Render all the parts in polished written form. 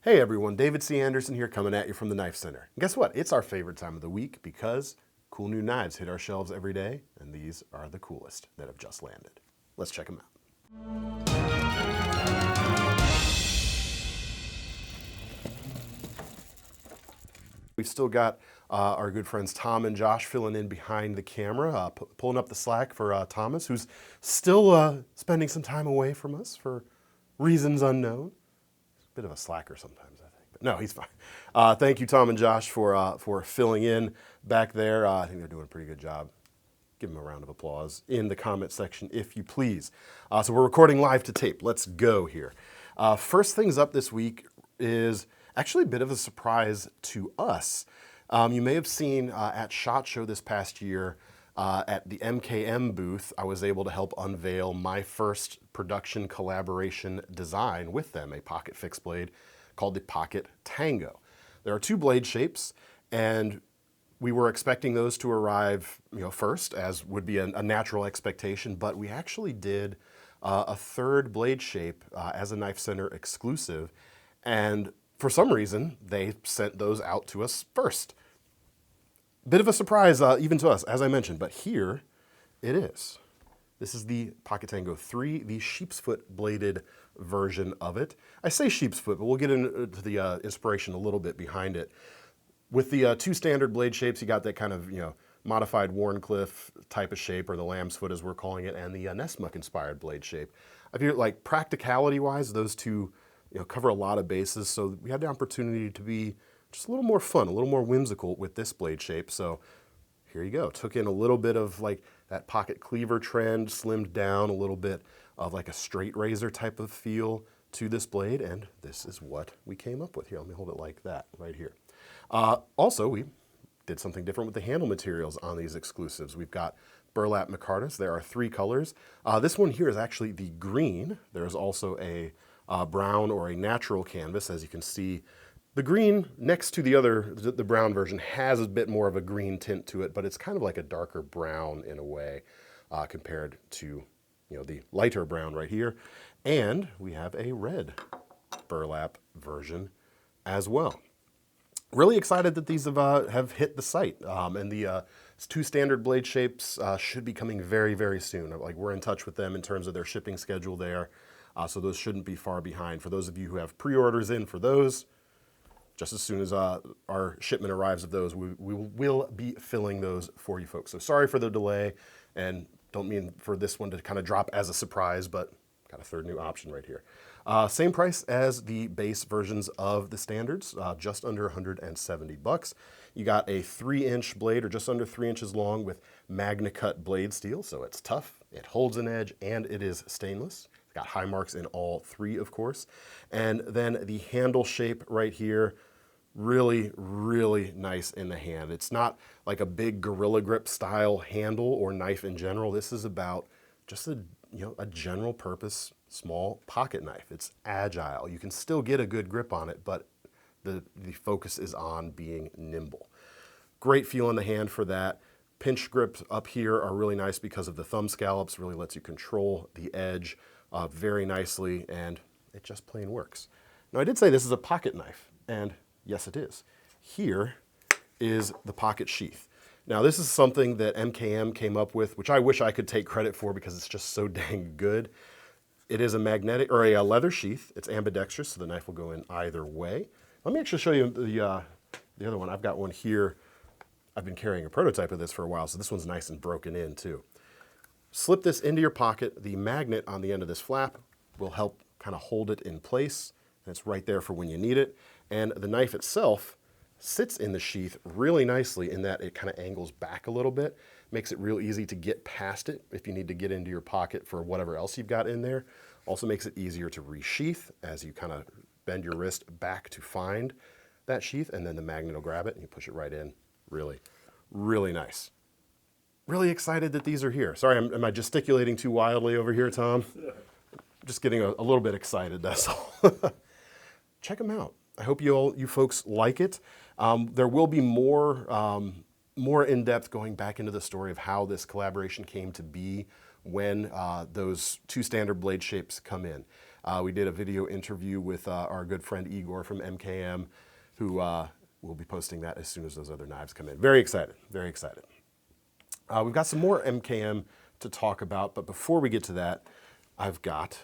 Hey everyone, David C. Anderson here coming at you from the Knife Center. And guess what? It's our favorite time of the week because cool new knives hit our shelves every day, and these are the coolest that have just landed. Let's check them out. We've still got our good friends Tom and Josh filling in behind the camera, pulling up the slack for Thomas, who's still spending some time away from us for reasons unknown. Bit of a slacker sometimes, I think, but no, he's fine. Thank you, Tom and Josh, for filling in back there. I think they're doing a pretty good job. Give them a round of applause in the comment section, if you please. So we're recording live to tape. Let's go here. First things up this week is actually a bit of a surprise to us. You may have seen at SHOT Show this past year, at the MKM booth, I was able to help unveil my first production collaboration design with them, a pocket fixed blade called the Pocket Tango. There are two blade shapes, and we were expecting those to arrive, first, as would be a natural expectation, but we actually did a third blade shape as a KnifeCenter exclusive, and for some reason, they sent those out to us first. Bit of a surprise even to us, as I mentioned, but here it is. This is the Pocket Tango 3, the sheep's foot bladed version of it. I say sheep's foot, but we'll get into the inspiration a little bit behind it. With the two standard blade shapes, you got that kind of modified Wharncliffe type of shape, or the lamb's foot as we're calling it, and the Nessmuck inspired blade shape. I feel like practicality-wise, those two cover a lot of bases, so we had the opportunity to be just a little more fun, a little more whimsical with this blade shape. So here you go. Took in a little bit of like that pocket cleaver trend, slimmed down a little bit of like a straight razor type of feel to this blade, and this is what we came up with here. Let me hold it like that right here. Also, we did something different with the handle materials on these exclusives. We've got burlap micartas. There are three colors. This one here is actually the green. There's also a brown or a natural canvas, as you can see. The green next to the brown version has a bit more of a green tint to it, but it's kind of like a darker brown in a way compared to the lighter brown right here. And we have a red burlap version as well. Really excited that these have hit the site, and the two standard blade shapes should be coming very, very soon. Like, we're in touch with them in terms of their shipping schedule there, so those shouldn't be far behind. For those of you who have pre-orders in for those, just as soon as our shipment arrives of those, we will be filling those for you folks. So sorry for the delay, and don't mean for this one to kind of drop as a surprise, but got a third new option right here. Same price as the base versions of the standards, just under 170 bucks. You got a 3-inch blade, or just under 3 inches long, with MagnaCut blade steel, so it's tough, it holds an edge, and it is stainless. It's got high marks in all three, of course. And then the handle shape right here, really, really nice in the hand. It's not like a big Gorilla Grip style handle or knife in general. This is about just a general purpose small pocket knife. It's agile. You can still get a good grip on it, but the focus is on being nimble. Great feel in the hand for that. Pinch grips up here are really nice because of the thumb scallops. Really lets you control the edge very nicely, and it just plain works. Now, I did say this is a pocket knife, and yes, it is. Here is the pocket sheath. Now, this is something that MKM came up with, which I wish I could take credit for because it's just so dang good. It is a magnetic, or a leather sheath. It's ambidextrous, so the knife will go in either way. Let me actually show you the other one. I've got one here. I've been carrying a prototype of this for a while, so this one's nice and broken in too. Slip this into your pocket. The magnet on the end of this flap will help kind of hold it in place. And it's right there for when you need it. And the knife itself sits in the sheath really nicely in that it kind of angles back a little bit. Makes it real easy to get past it if you need to get into your pocket for whatever else you've got in there. Also makes it easier to resheath as you kind of bend your wrist back to find that sheath, and then the magnet will grab it and you push it right in. Really, really nice. Really excited that these are here. Sorry, am I gesticulating too wildly over here, Tom? Just getting a little bit excited, that's all. Check them out. I hope you folks like it. There will be more in-depth going back into the story of how this collaboration came to be when those two standard blade shapes come in. We did a video interview with our good friend Igor from MKM, who will be posting that as soon as those other knives come in. Very excited, very excited. We've got some more MKM to talk about, but before we get to that, I've got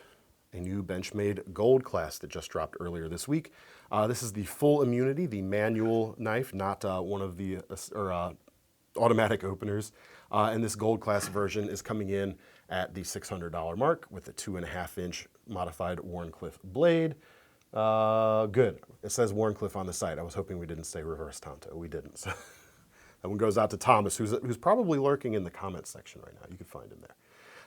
a new Benchmade Gold class that just dropped earlier this week. This is the full immunity, the manual knife, not one of the automatic openers. And this Gold class version is coming in at the $600 mark with a 2.5-inch modified Wharncliffe blade. Good. It says Wharncliffe on the site. I was hoping we didn't say reverse Tonto. We didn't. So that one goes out to Thomas, who's probably lurking in the comments section right now. You can find him there.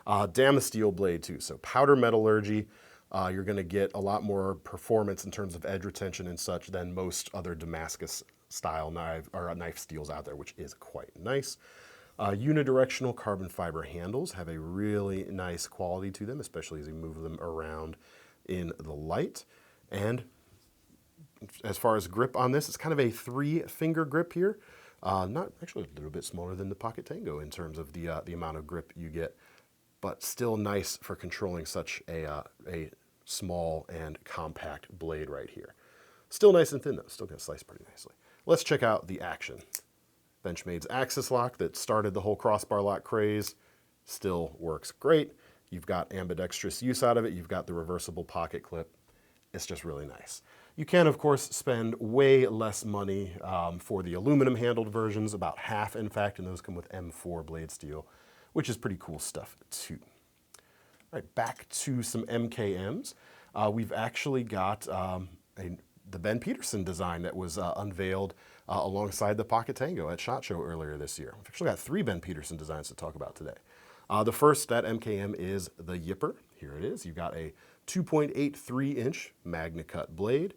Damasteel blade too, so powder metallurgy. You're going to get a lot more performance in terms of edge retention and such than most other Damascus style knife steels out there, which is quite nice. Unidirectional carbon fiber handles have a really nice quality to them, especially as you move them around in the light. And as far as grip on this, it's kind of a 3-finger grip here. Not actually a little bit smaller than the Pocket Tango in terms of the amount of grip you get, but still nice for controlling such a small and compact blade right here. Still nice and thin though, still gonna slice pretty nicely. Let's check out the action. Benchmade's Axis Lock that started the whole crossbar lock craze still works great. You've got ambidextrous use out of it. You've got the reversible pocket clip. It's just really nice. You can, of course, spend way less money for the aluminum handled versions, about half in fact, and those come with M4 blade steel, which is pretty cool stuff too. All right, back to some MKMs. We've actually got the Ben Peterson design that was unveiled alongside the Pocket Tango at SHOT Show earlier this year. We've actually got 3 Ben Peterson designs to talk about today. The first at MKM is the Yipper. Here it is. You've got a 2.83-inch MagnaCut blade,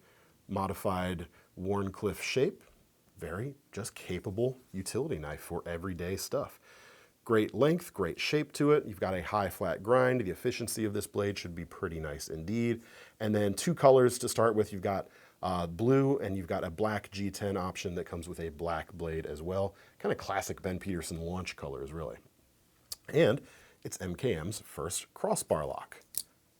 modified Wharncliffe shape. Very just capable utility knife for everyday stuff. Great length, great shape to it. You've got a high flat grind. The efficiency of this blade should be pretty nice indeed. And then 2 colors to start with. You've got blue and you've got a black G10 option that comes with a black blade as well. Kind of classic Ben Peterson launch colors, really. And it's MKM's first crossbar lock.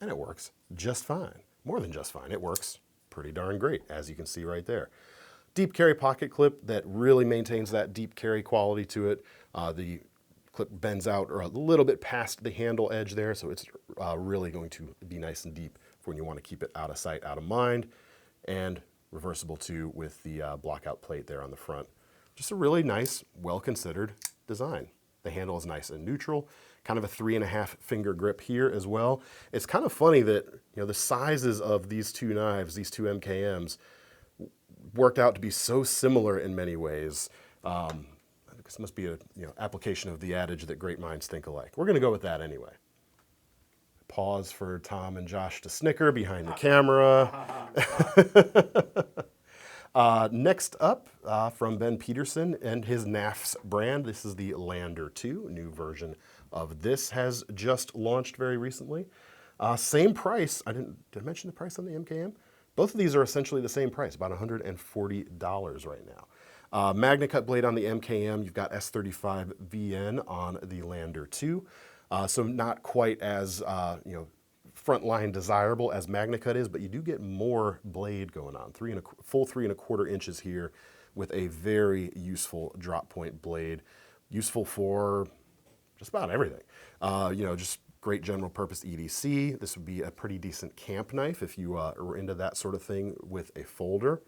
And it works just fine. More than just fine. It works pretty darn great, as you can see right there. Deep carry pocket clip that really maintains that deep carry quality to it. The clip bends out or a little bit past the handle edge there, so it's really going to be nice and deep for when you want to keep it out of sight, out of mind. And reversible too with the blockout plate there on the front. Just a really nice, well-considered design. The handle is nice and neutral, kind of a 3.5-finger grip here as well. It's kind of funny that the sizes of these 2 knives, these 2 MKMs, worked out to be so similar in many ways. This must be a application of the adage that great minds think alike. We're going to go with that anyway. Pause for Tom and Josh to snicker behind the camera. Next up, from Ben Peterson and his Knafs brand, this is the Lander 2. A new version of this has just launched very recently. Same price. Did I mention the price on the MKM? Both of these are essentially the same price, about $140 right now. MagnaCut blade on the MKM. You've got S35 VN on the Lander 2. So not quite as frontline desirable as MagnaCut is, but you do get more blade going on. Full 3.25 inches here with a very useful drop point blade. Useful for just about everything. Just great general purpose EDC. This would be a pretty decent camp knife if you are into that sort of thing with a folder.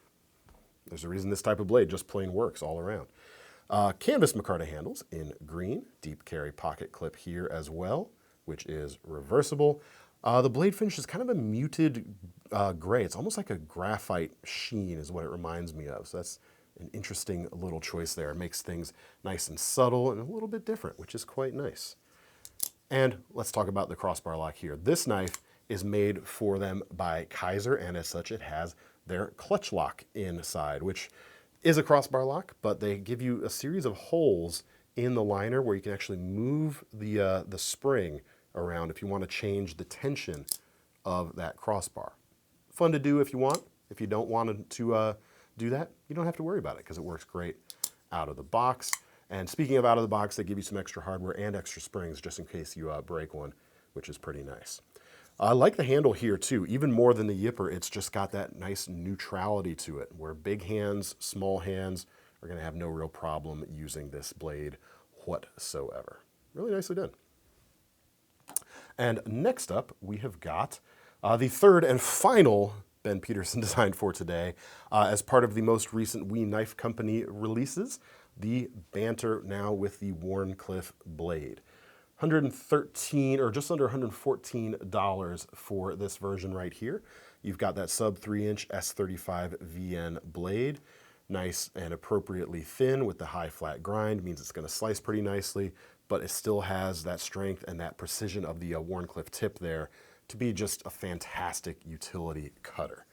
There's a reason this type of blade just plain works all around. Canvas Micarta handles in green. Deep carry pocket clip here as well, which is reversible. The blade finish is kind of a muted gray. It's almost like a graphite sheen is what it reminds me of. So that's an interesting little choice there. It makes things nice and subtle and a little bit different, which is quite nice. And let's talk about the crossbar lock here. This knife is made for them by Kaiser, and as such it has their clutch lock inside, which is a crossbar lock, but they give you a series of holes in the liner where you can actually move the spring around if you want to change the tension of that crossbar. Fun to do if you want. If you don't want to do that, you don't have to worry about it because it works great out of the box. And speaking of out of the box, they give you some extra hardware and extra springs just in case you break one, which is pretty nice. I like the handle here too, even more than the Yipper. It's just got that nice neutrality to it, where big hands, small hands are going to have no real problem using this blade whatsoever. Really nicely done. And next up, we have got the third and final Ben Peterson design for today, as part of the most recent We Knife Company releases, the Banter, now with the Wharncliffe blade. $113 or just under $114 for this version right here. You've got that sub 3-inch S35 VN blade, nice and appropriately thin with the high flat grind, means it's going to slice pretty nicely, but it still has that strength and that precision of the Wharncliffe tip there to be just a fantastic utility cutter.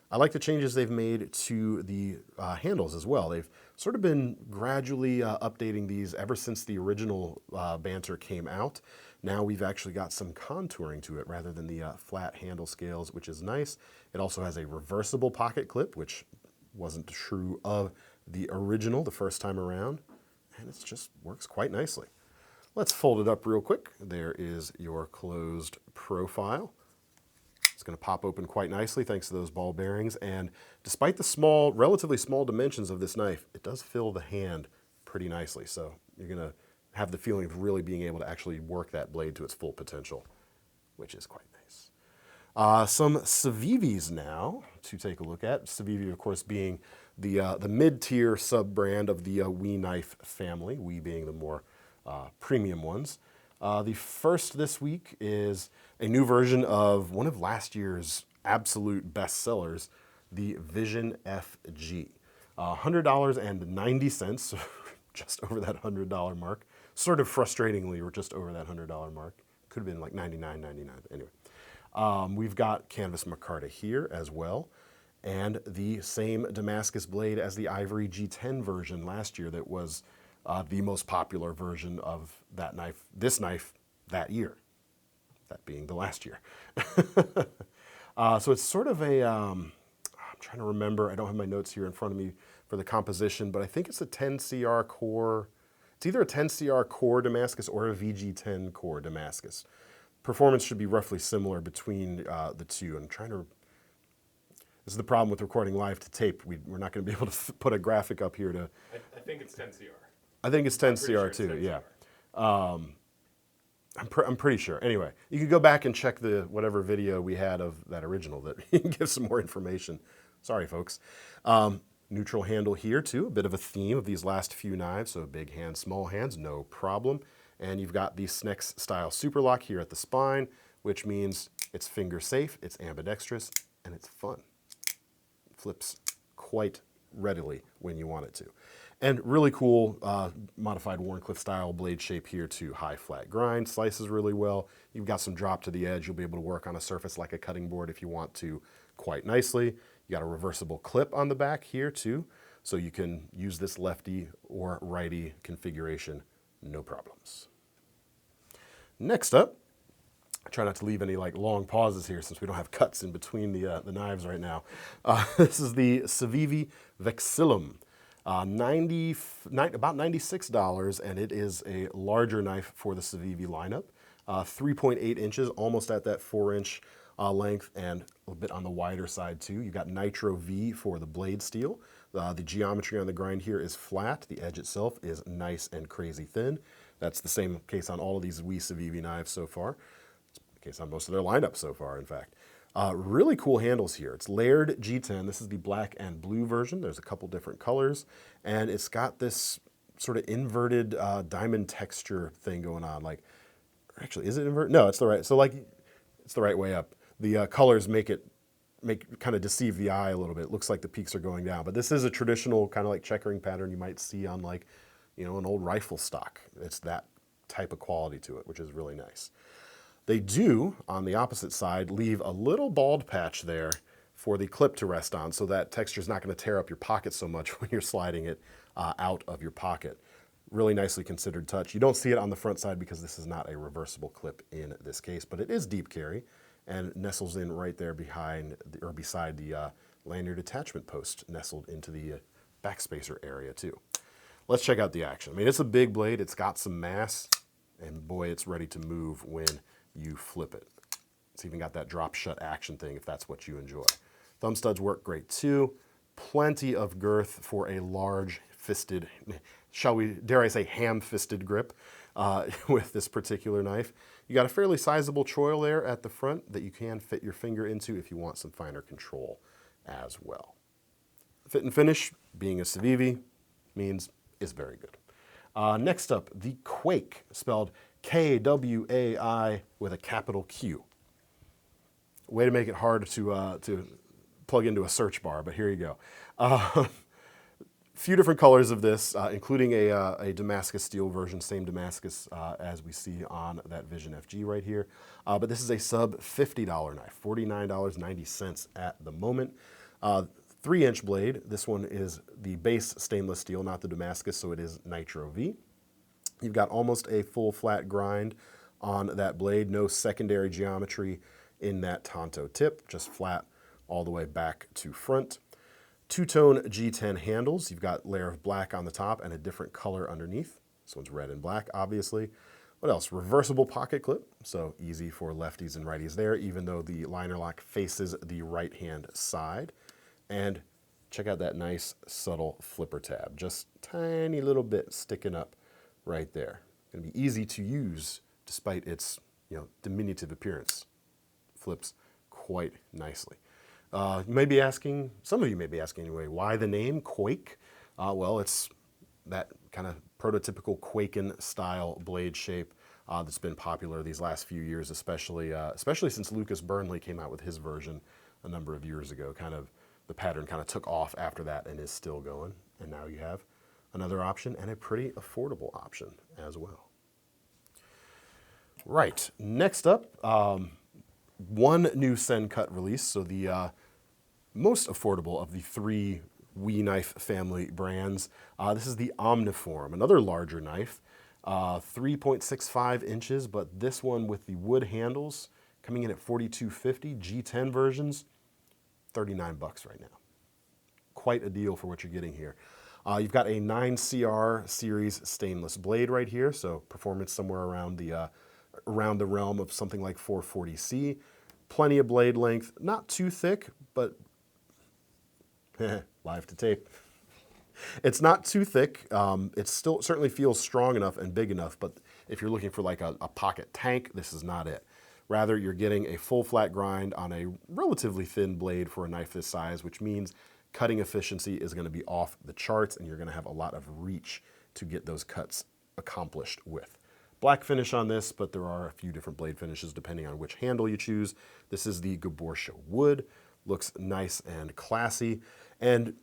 I like the changes they've made to the handles as well. They've sort of been gradually updating these ever since the original Banter came out. Now we've actually got some contouring to it rather than the flat handle scales, which is nice. It also has a reversible pocket clip, which wasn't true of the original the first time around, and it just works quite nicely. Let's fold it up real quick. There is your closed profile. It's going to pop open quite nicely thanks to those ball bearings, and despite the small, relatively small dimensions of this knife, it does fill the hand pretty nicely, so you're going to have the feeling of really being able to actually work that blade to its full potential, which is quite nice. Some CIVIVIs now to take a look at. CIVIVI, of course, being the mid-tier sub-brand of the We Knife family, we being the more premium ones. The first this week is a new version of one of last year's absolute bestsellers, the Vision FG. $100.90, just over that $100 mark. Sort of frustratingly, we're just over that $100 mark. Could have been like $99.99. Anyway, we've got canvas micarta here as well, and the same Damascus blade as the Ivory G10 version last year that was the most popular version of that knife, this knife, that year. That being the last year. So it's sort of a, I'm trying to remember, I don't have my notes here in front of me for the composition, but I think it's a 10CR core. It's either a 10CR core Damascus or a VG10 core Damascus. Performance should be roughly similar between the two. I'm trying to, this is the problem with recording live to tape. We're not going to be able to put a graphic up here to. I think it's 10CR. I think it's 10CR sure too, 10CR. yeah. I'm pretty sure. Anyway, you can go back and check the whatever video we had of that original that you can give some more information. Sorry, folks. Neutral handle here too, a bit of a theme of these last few knives. So big hands, small hands, no problem. And you've got the Snex style super lock here at the spine, which means it's finger safe, it's ambidextrous, and it's fun. It flips quite readily when you want it to. And really cool modified Wharncliffe style blade shape here too. High flat grind, slices really well. You've got some drop to the edge. You'll be able to work on a surface like a cutting board if you want to quite nicely. You got a reversible clip on the back here too, so you can use this lefty or righty configuration, no problems. Next up, I try not to leave any like long pauses here since we don't have cuts in between the knives right now. This is the CIVIVI Vexillum. About $96, and it is a larger knife for the CIVIVI lineup. 3.8 inches, almost at that 4-inch length, and a little bit on the wider side too. You've got Nitro V for the blade steel. The geometry on the grind here is flat. The edge itself is nice and crazy thin. That's the same case on all of these We CIVIVI knives so far. It's the case on most of their lineup so far, in fact. Really cool handles here. It's layered G10. This is the black and blue version. There's a couple different colors, and it's got this sort of inverted diamond texture thing going on. Like, actually, is it inverted? No, it's the right. So like, it's the right way up. The colors make kind of deceive the eye a little bit. It looks like the peaks are going down, but this is a traditional kind of like checkering pattern you might see on like, you know, an old rifle stock. It's that type of quality to it, which is really nice. They do, on the opposite side, leave a little bald patch there for the clip to rest on, so that texture is not going to tear up your pocket so much when you're sliding it out of your pocket. Really nicely considered touch. You don't see it on the front side because this is not a reversible clip in this case, but it is deep carry and nestles in right there behind or beside the lanyard attachment post, nestled into the backspacer area too. Let's check out the action. I mean, it's a big blade. It's got some mass, and boy, it's ready to move when you flip it. It's even got that drop shut action thing if that's what you enjoy. Thumb studs work great too. Plenty of girth for a large fisted, dare I say ham-fisted grip with this particular knife. You got a fairly sizable choil there at the front that you can fit your finger into if you want some finer control as well. Fit and finish, being a CIVIVI, means it's very good. Next up, the KwaiQ, spelled Kwai with a capital Q. Way to make it hard to plug into a search bar, but here you go. Few different colors of this, including a Damascus steel version, same Damascus as we see on that Vision FG right here. But this is a sub $50 knife, $49.90 at the moment. 3-inch blade. This one is the base stainless steel, not the Damascus, so it is Nitro V. You've got almost a full flat grind on that blade, no secondary geometry in that Tonto tip, just flat all the way back to front. Two-tone G10 handles. You've got a layer of black on the top and a different color underneath. This one's red and black, obviously. What else? Reversible pocket clip, so easy for lefties and righties there, even though the liner lock faces the right-hand side. And check out that nice, subtle flipper tab. Just tiny little bit sticking up right there. Gonna be easy to use despite its diminutive appearance. Flips quite nicely. You may be asking, some of you may be asking anyway, why the name KwaiQ? Well, it's that kind of prototypical Quaken style blade shape that's been popular these last few years, especially since Lucas Burnley came out with his version a number of years ago. The pattern kind of took off after that and is still going. And now you have another option and a pretty affordable option as well. Right, next up, one new Sencut release. So the most affordable of the 3 WE knife family brands. This is the Omniform, another larger knife, 3.65 inches, but this one with the wood handles coming in at $42.50, G10 versions, $39 right now. Quite a deal for what you're getting here. You've got a 9CR series stainless blade right here, so performance somewhere around the realm of something like 440C. Plenty of blade length, not too thick, but live to tape. It's not too thick. It still certainly feels strong enough and big enough, but if you're looking for like a pocket tank, this is not it. Rather, you're getting a full flat grind on a relatively thin blade for a knife this size, which means cutting efficiency is going to be off the charts and you're going to have a lot of reach to get those cuts accomplished with. Black finish on this, but there are a few different blade finishes depending on which handle you choose. This is the Gaborsha wood. Looks nice and classy. And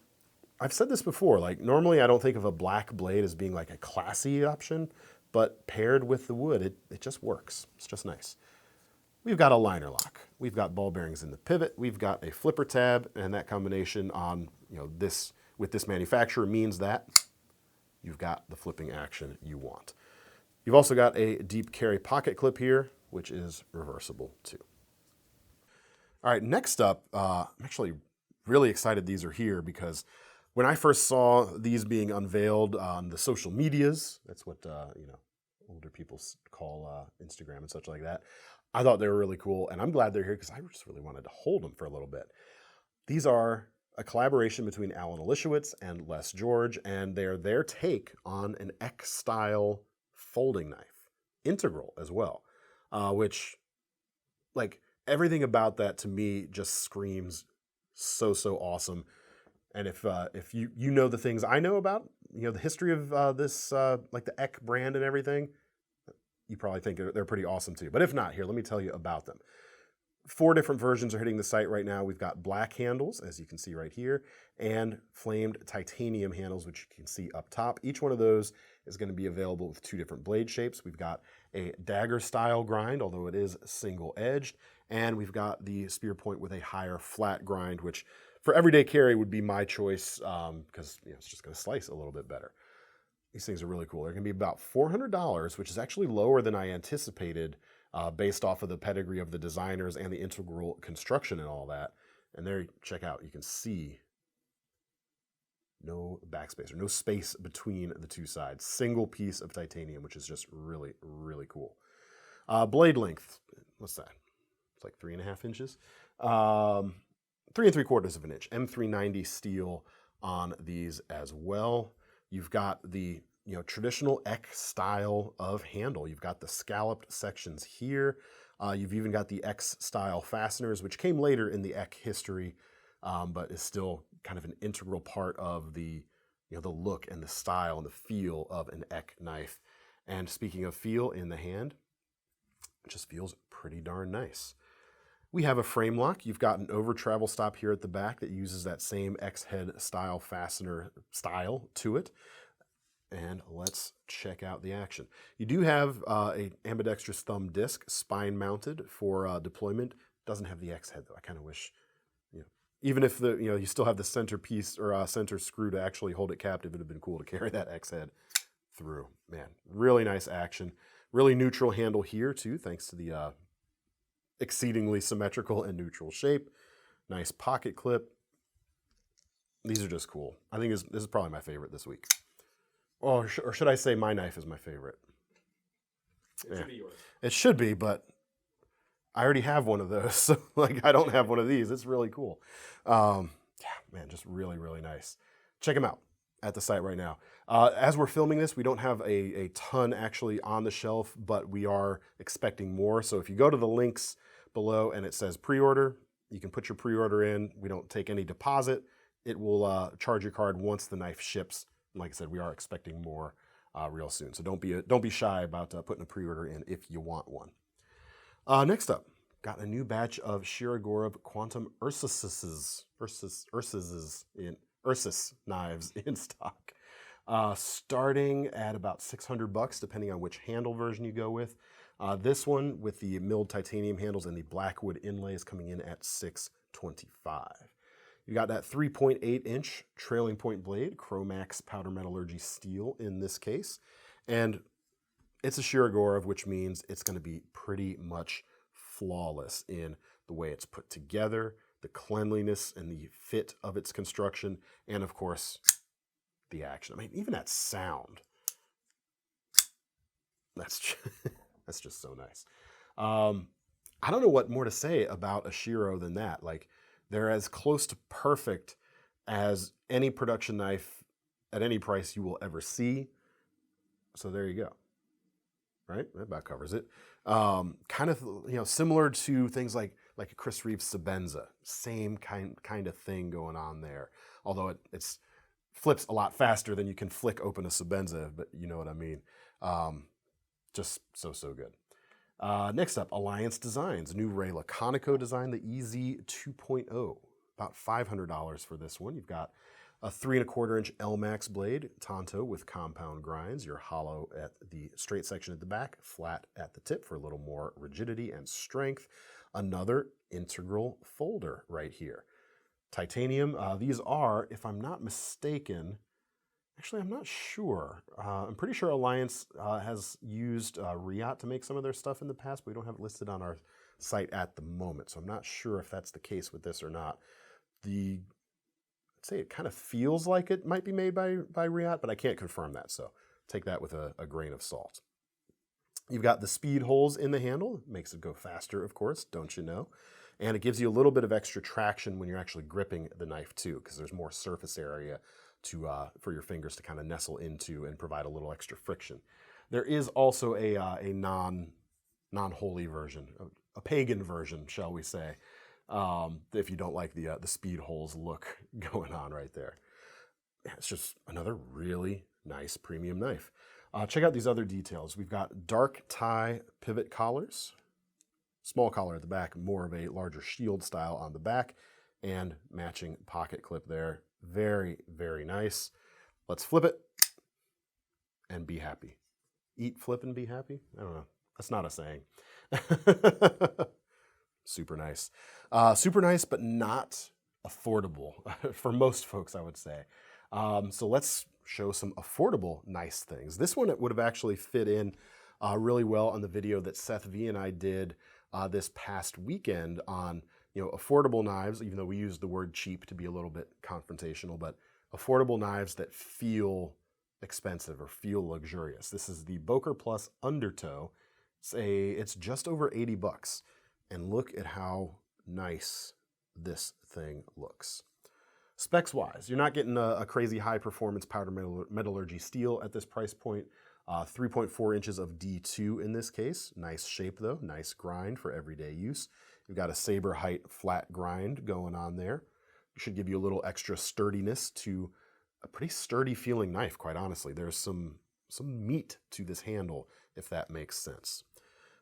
I've said this before, like normally I don't think of a black blade as being like a classy option, but paired with the wood, it just works. It's just nice. We've got a liner lock. We've got ball bearings in the pivot. We've got a flipper tab, and that combination on this with this manufacturer means that you've got the flipping action you want. You've also got a deep carry pocket clip here, which is reversible too. All right, next up, I'm actually really excited these are here because when I first saw these being unveiled on the social medias, that's what older people call Instagram and such like that, I thought they were really cool, and I'm glad they're here because I just really wanted to hold them for a little bit. These are a collaboration between Alan Elishewitz and Les George, and they're their take on an X-style folding knife, integral as well, which, like, everything about that to me just screams so awesome. And if you know the things I know about, the history of this, like the Eck brand and everything, you probably think they're pretty awesome too. But if not, here, let me tell you about them. 4 different versions are hitting the site right now. We've got black handles, as you can see right here, and flamed titanium handles, which you can see up top. Each one of those is going to be available with 2 different blade shapes. We've got a dagger style grind, although it is single edged, and we've got the spear point with a higher flat grind, which for everyday carry would be my choice because it's just going to slice a little bit better. These things are really cool. They're going to be about $400, which is actually lower than I anticipated based off of the pedigree of the designers and the integral construction and all that. And there, check out, you can see no backspace or no space between the 2 sides. Single piece of titanium, which is just really cool. Blade length, what's that? It's like 3.5 inches. 3 3/4 of an inch. M390 steel on these as well. You've got the traditional X style of handle. You've got the scalloped sections here. You've even got the X style fasteners, which came later in the X history, but is still kind of an integral part of the the look and the style and the feel of an X knife. And speaking of feel in the hand, it just feels pretty darn nice. We have a frame lock. You've got an over travel stop here at the back that uses that same X head style fastener style to it. And let's check out the action. You do have a ambidextrous thumb disc, spine mounted for deployment. Doesn't have the X head though. I kind of wish, even if the you still have the center piece or center screw to actually hold it captive, it'd have been cool to carry that X head through. Man, really nice action. Really neutral handle here too, thanks to the exceedingly symmetrical and neutral shape. Nice pocket clip. These are just cool. I think this is probably my favorite this week. Or should I say my knife is my favorite? It should be yours. It should be, but I already have one of those. So I don't have one of these. It's really cool. Yeah, man, just really, really nice. Check them out at the site right now. As we're filming this, we don't have a ton actually on the shelf, but we are expecting more. So if you go to the links below and it says pre-order, you can put your pre-order in. We don't take any deposit. It will charge your card once the knife ships. And like I said, we are expecting more real soon. So don't be shy about putting a pre-order in if you want one. Next up, got a new batch of Shirogorov Quantum Ursus knives in stock. Starting at about $600, depending on which handle version you go with. This one with the milled titanium handles and the blackwood inlay is coming in at $625. You got that 3.8-inch trailing point blade, Chromax powder metallurgy steel in this case. And it's a Shirogorov, which means it's going to be pretty much flawless in the way it's put together, the cleanliness and the fit of its construction, and of course, the action. I mean, even that sound, that's just so nice. I don't know what more to say about a Shiro than that. Like, they're as close to perfect as any production knife at any price you will ever see. So there you go. Right? That about covers it. Kind of, similar to things like a Chris Reeves Sebenza. Same kind of thing going on there. Although it's flips a lot faster than you can flick open a Sebenza, but you know what I mean. Just so good. Next up, Alliance Designs. New Ray Laconico design, the EZE 2.0. About $500 for this one. You've got a 3.25-inch L-Max blade, Tonto with compound grinds. You're hollow at the straight section at the back, flat at the tip for a little more rigidity and strength. Another integral folder right here. Titanium. These are, if I'm not mistaken, actually I'm not sure. I'm pretty sure Alliance has used Riot to make some of their stuff in the past, but we don't have it listed on our site at the moment. So I'm not sure if that's the case with this or not. I'd say it kind of feels like it might be made by Riot, but I can't confirm that, so take that with a grain of salt. You've got the speed holes in the handle. It makes it go faster, of course, don't you know? And it gives you a little bit of extra traction when you're actually gripping the knife too, because there's more surface area for your fingers to kind of nestle into and provide a little extra friction. There is also a non-holy version, a pagan version, shall we say, if you don't like the speed holes look going on right there. It's just another really nice premium knife. Check out these other details. We've got dark tie pivot collars, small collar at the back, more of a larger shield style on the back, and matching pocket clip there. Very, very nice. Let's flip it and be happy. Eat, flip, and be happy? I don't know. That's not a saying. Super nice. Super nice, but not affordable for most folks, I would say. So let's show some affordable nice things. This one would have actually fit in really well on the video that Seth V and I did this past weekend on affordable knives, even though we used the word cheap to be a little bit confrontational, but affordable knives that feel expensive or feel luxurious. This is the Boker Plus Undertow. It's just over $80. and look at how nice this thing looks. Specs wise, you're not getting a crazy high performance powder metallurgy steel at this price point. 3.4 inches of D2 in this case. Nice shape though, nice grind for everyday use. You've got a saber height flat grind going on there. It should give you a little extra sturdiness to a pretty sturdy feeling knife, quite honestly. There's some meat to this handle, if that makes sense.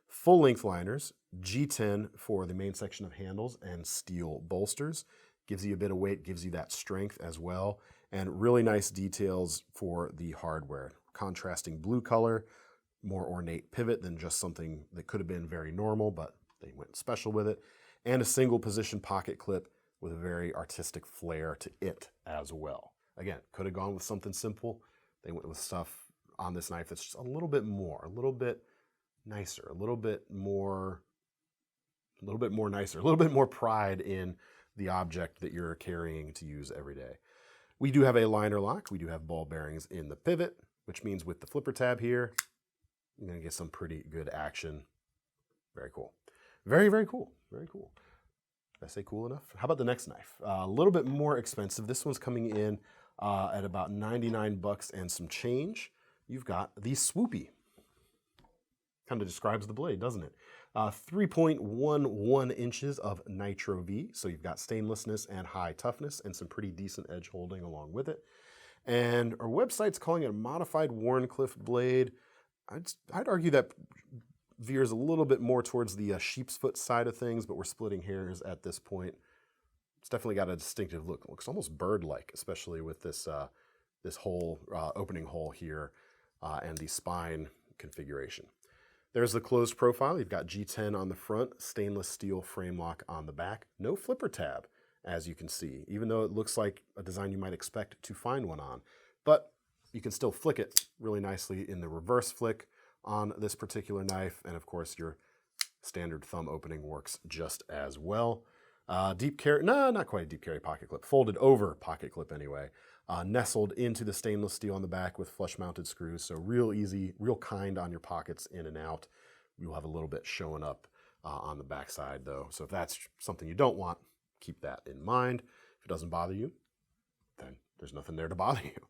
Full length liners, G10 for the main section of handles and steel bolsters. Gives you a bit of weight, gives you that strength as well, and really nice details for the hardware. Contrasting blue color, more ornate pivot than just something that could have been very normal, but they went special with it, and a single position pocket clip with a very artistic flair to it as well. Again, could have gone with something simple. They went with stuff on this knife that's just a little bit more, a little bit nicer, a little bit more nicer, a little bit more pride in the object that you're carrying to use every day. We do have a liner lock. We do have ball bearings in the pivot, which means with the flipper tab here, you're going to get some pretty good action. Very cool. Very, very cool. Very cool. Did I say cool enough? How about the next knife? A little bit more expensive. This one's coming in at about 99 bucks and some change. You've got the Swoopy. Kind of describes the blade, doesn't it? 3.11 inches of Nitro V, so you've got stainlessness and high toughness and some pretty decent edge holding along with it. And our website's calling it a modified Wharncliffe blade. I'd argue that veers a little bit more towards the sheep's foot side of things, but we're splitting hairs at this point. It's definitely got a distinctive look. It looks almost bird-like, especially with this this whole opening hole here and the spine configuration. There's the closed profile. You've got G10 on the front, stainless steel frame lock on the back. No flipper tab, as you can see, even though it looks like a design you might expect to find one on. But you can still flick it really nicely in the reverse flick on this particular knife. And of course, your standard thumb opening works just as well. Deep carry, no, not quite a deep carry pocket clip, folded over pocket clip anyway. Nestled into the stainless steel on the back with flush mounted screws. So real easy, real kind on your pockets in and out. You'll have a little bit showing up on the back side though. So if that's something you don't want, keep that in mind. If it doesn't bother you, then there's nothing there to bother you.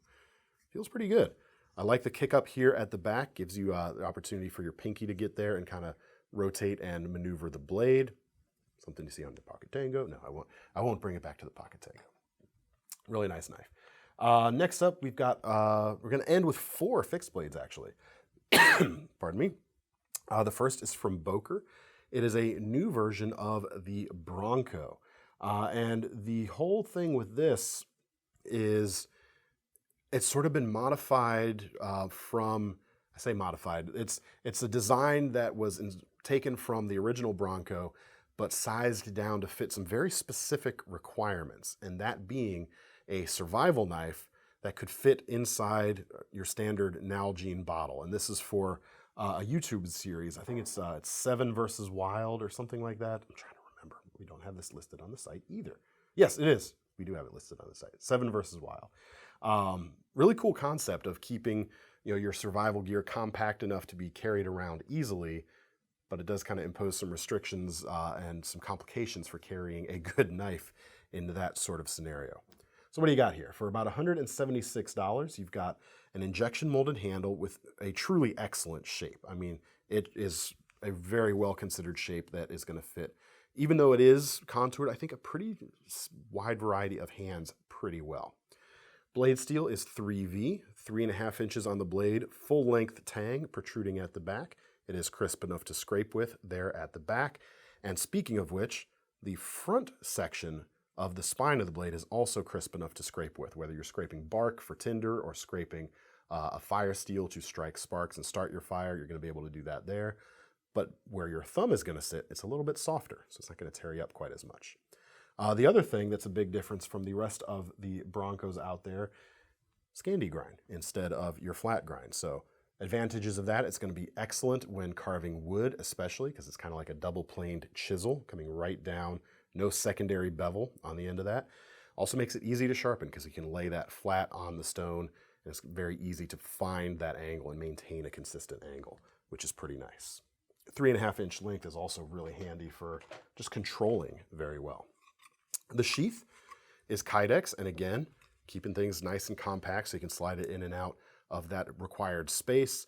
Feels pretty good. I like the kick up here at the back. Gives you the opportunity for your pinky to get there and kind of rotate and maneuver the blade. Something you see on the Pocket Tango. No, I won't bring it back to the Pocket Tango. Really nice knife. Next up, we've got, we're going to end with 4 fixed blades, actually. Pardon me. The first is from Boker. It is a new version of the Bronco. And the whole thing with this is it's sort of been modified from, I say modified, it's a design that was taken from the original Bronco, but sized down to fit some very specific requirements, and that being a survival knife that could fit inside your standard Nalgene bottle. And this is for a YouTube series. I think it's 7 versus Wild or something like that. I'm trying to remember. We don't have this listed on the site either. Yes, it is. We do have it listed on the site. 7 versus Wild. Really cool concept of keeping your survival gear compact enough to be carried around easily, but it does kind of impose some restrictions and some complications for carrying a good knife into that sort of scenario. So what do you got here? For about $176, you've got an injection molded handle with a truly excellent shape. I mean, it is a very well considered shape that is going to fit, even though it is contoured, I think a pretty wide variety of hands pretty well. Blade steel is 3V, 3.5 inches on the blade, full length tang protruding at the back. It is crisp enough to scrape with there at the back. And speaking of which, the front section of the spine of the blade is also crisp enough to scrape with, whether you're scraping bark for tinder or scraping a fire steel to strike sparks and start your fire, you're going to be able to do that there. But where your thumb is going to sit, it's a little bit softer, so it's not going to tear you up quite as much. The other thing that's a big difference from the rest of the Broncos out there, Scandi grind instead of your flat grind. So advantages of that, it's going to be excellent when carving wood, especially because it's kind of like a double planed chisel coming right down. No secondary bevel on the end of that. Also makes it easy to sharpen because you can lay that flat on the stone and it's very easy to find that angle and maintain a consistent angle, which is pretty nice. 3.5-inch length is also really handy for just controlling very well. The sheath is Kydex, and again, keeping things nice and compact so you can slide it in and out of that required space.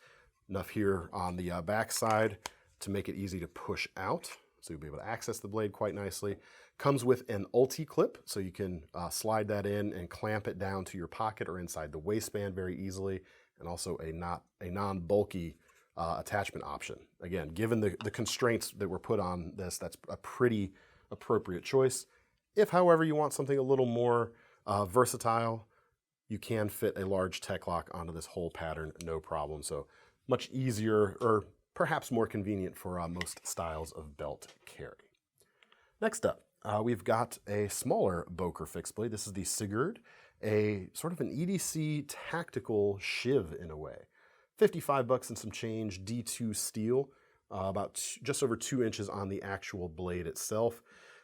Enough here on the back side to make it easy to push out, so you'll be able to access the blade quite nicely. Comes with an ulti clip, so you can slide that in and clamp it down to your pocket or inside the waistband very easily, and also a non-bulky attachment option. Again, given the constraints that were put on this, that's a pretty appropriate choice. If, however, you want something a little more versatile, you can fit a large tech lock onto this whole pattern, no problem. So much easier, or perhaps more convenient for most styles of belt carry. Next up, we've got a smaller Boker fixed blade. This is the Sigurd, a sort of an EDC tactical shiv in a way. 55 bucks and some change, D2 steel, just over 2 inches on the actual blade itself.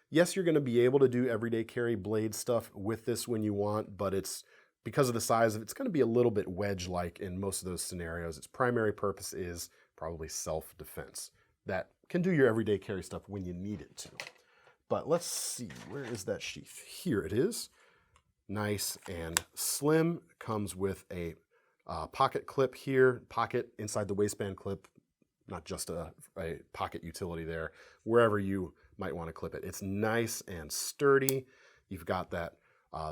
Yes, you're going to be able to do everyday carry blade stuff with this when you want, but it's because of the size of it, it's going to be a little bit wedge-like in most of those scenarios. Its primary purpose is probably self-defense. That can do your everyday carry stuff when you need it to. But let's see, where is that sheath? Here it is. Nice and slim. Comes with a pocket clip here, pocket inside the waistband clip, not just a pocket utility there, wherever you might want to clip it. It's nice and sturdy. You've got that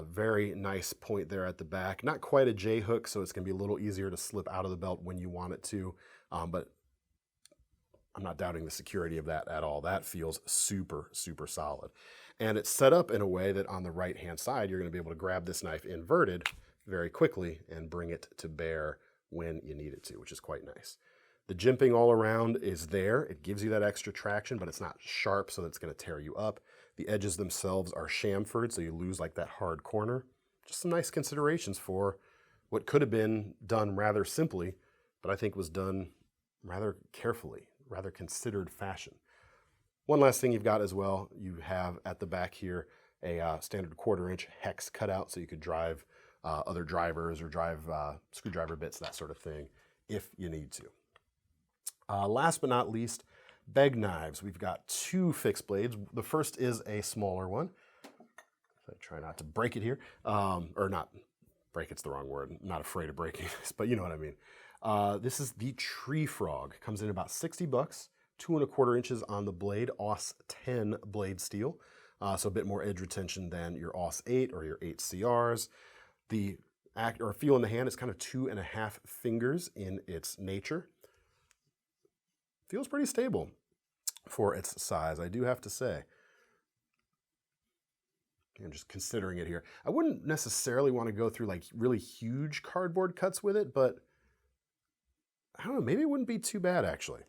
very nice point there at the back. Not quite a J-hook, so it's going to be a little easier to slip out of the belt when you want it to, but I'm not doubting the security of that at all. That feels super, super solid. And it's set up in a way that on the right-hand side, you're going to be able to grab this knife inverted very quickly and bring it to bear when you need it to, which is quite nice. The jimping all around is there. It gives you that extra traction, but it's not sharp, so it's going to tear you up. The edges themselves are chamfered, so you lose like that hard corner. Just some nice considerations for what could have been done rather simply, but I think was done rather carefully, rather considered fashion. One last thing you've got as well, you have at the back here a standard 1/4-inch hex cutout, so you could drive other drivers or drive screwdriver bits, that sort of thing, if you need to. Last but not least, Begg knives. We've got 2 fixed blades. The first is a smaller one. I try not to break it here, or not break, it's the wrong word. I'm not afraid of breaking this, but you know what I mean. This is the Tree Frog. Comes in about 60 bucks, 2 1/4 inches on the blade, AUS 10 blade steel. So a bit more edge retention than your AUS 8 or your 8 CRs. The feel in the hand is kind of 2.5 fingers in its nature. Feels pretty stable for its size, I do have to say. I'm just considering it here. I wouldn't necessarily want to go through like really huge cardboard cuts with it, but I don't know, maybe it wouldn't be too bad actually.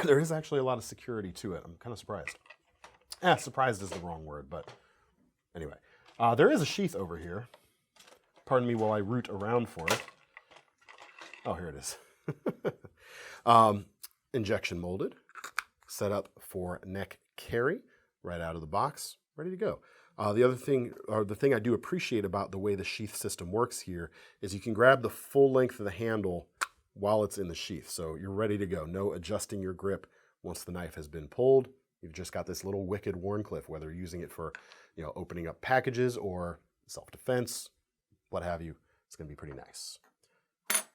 There is actually a lot of security to it. I'm kind of surprised. Surprised is the wrong word, but anyway. There is a sheath over here. Pardon me while I root around for it. Oh, here it is. Injection molded, set up for neck carry, right out of the box, ready to go. The other thing, or the thing I do appreciate about the way the sheath system works here, is you can grab the full length of the handle while it's in the sheath. So you're ready to go. No adjusting your grip once the knife has been pulled. You've just got this little wicked Wharncliffe, whether you're using it for, opening up packages or self-defense, what have you. It's going to be pretty nice.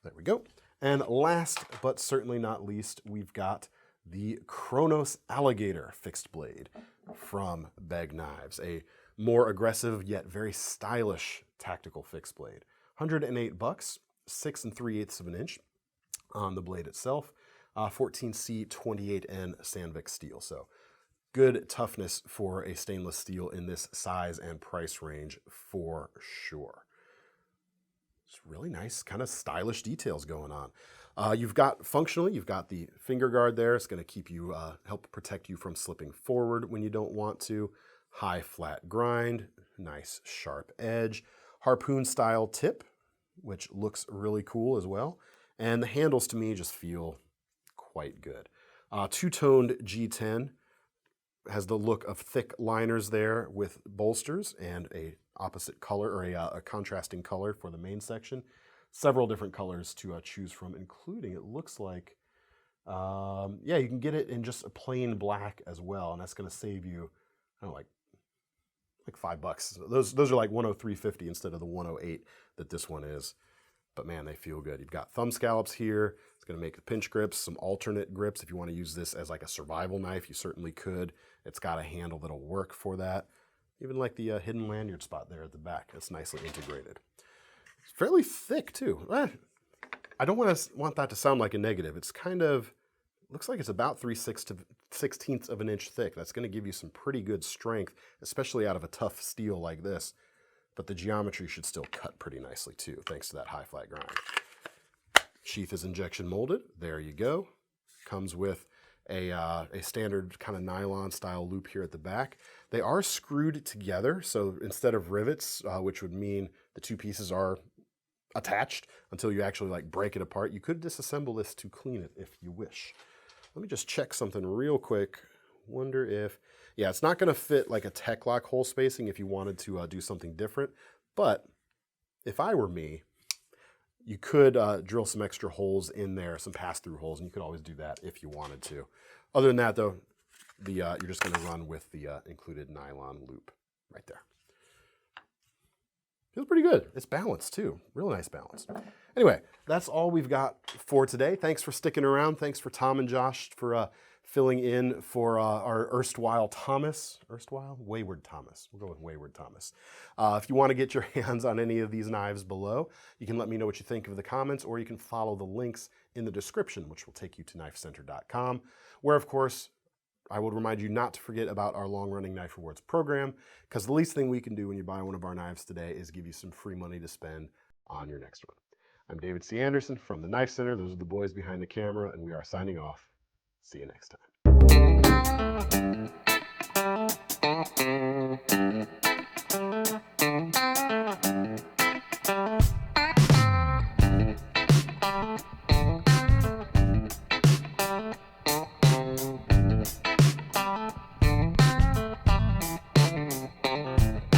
There we go. And last but certainly not least, we've got the Cronos Alligator fixed blade from Begg Knives, a more aggressive yet very stylish tactical fixed blade. 108 bucks, 6 3/8 of an inch on the blade itself, 14C 28N Sandvik steel. So good toughness for a stainless steel in this size and price range for sure. It's really nice, kind of stylish details going on. Functionally, you've got the finger guard there. It's going to keep you, help protect you from slipping forward when you don't want to. High flat grind, nice sharp edge. Harpoon style tip, which looks really cool as well. And the handles to me just feel quite good. Two-toned G10 has the look of thick liners there with bolsters and a opposite color, or a contrasting color for the main section. Several different colors to choose from, including, it looks like, Yeah, you can get it in just a plain black as well, and that's going to save you, I don't know, like $5. Those are like 103.50 instead of the 108 that this one is. But man, they feel good. You've got thumb scallops here. It's going to make the pinch grips, some alternate grips. If you want to use this as like a survival knife, you certainly could. It's got a handle that'll work for that. Even like the hidden lanyard spot there at the back. It's nicely integrated. It's fairly thick too. I don't want that to sound like a negative. It's kind of, looks like it's about 3/16 of an inch thick. That's going to give you some pretty good strength, especially out of a tough steel like this. But the geometry should still cut pretty nicely too, thanks to that high flat grind. Sheath is injection molded. There you go. Comes with a standard kind of nylon style loop here at the back. They are screwed together, so instead of rivets, which would mean the two pieces are attached until you actually like break it apart, you could disassemble this to clean it if you wish. Let me just check something real quick. Wonder if, yeah, it's not going to fit like a tech lock hole spacing if you wanted to do something different. But if I were me, you could drill some extra holes in there, some pass-through holes, and you could always do that if you wanted to. Other than that, though, you're just going to run with the included nylon loop right there. Feels pretty good. It's balanced too. Real nice balance. Anyway, that's all we've got for today. Thanks for sticking around. Thanks for Tom and Josh for filling in for our erstwhile Thomas. Erstwhile? Wayward Thomas. We'll go with Wayward Thomas. If you want to get your hands on any of these knives below, you can let me know what you think of the comments, or you can follow the links in the description, which will take you to KnifeCenter.com, where, of course, I would remind you not to forget about our long-running Knife Rewards program, because the least thing we can do when you buy one of our knives today is give you some free money to spend on your next one. I'm David C. Anderson from the Knife Center. Those are the boys behind the camera, and we are signing off. See you next time.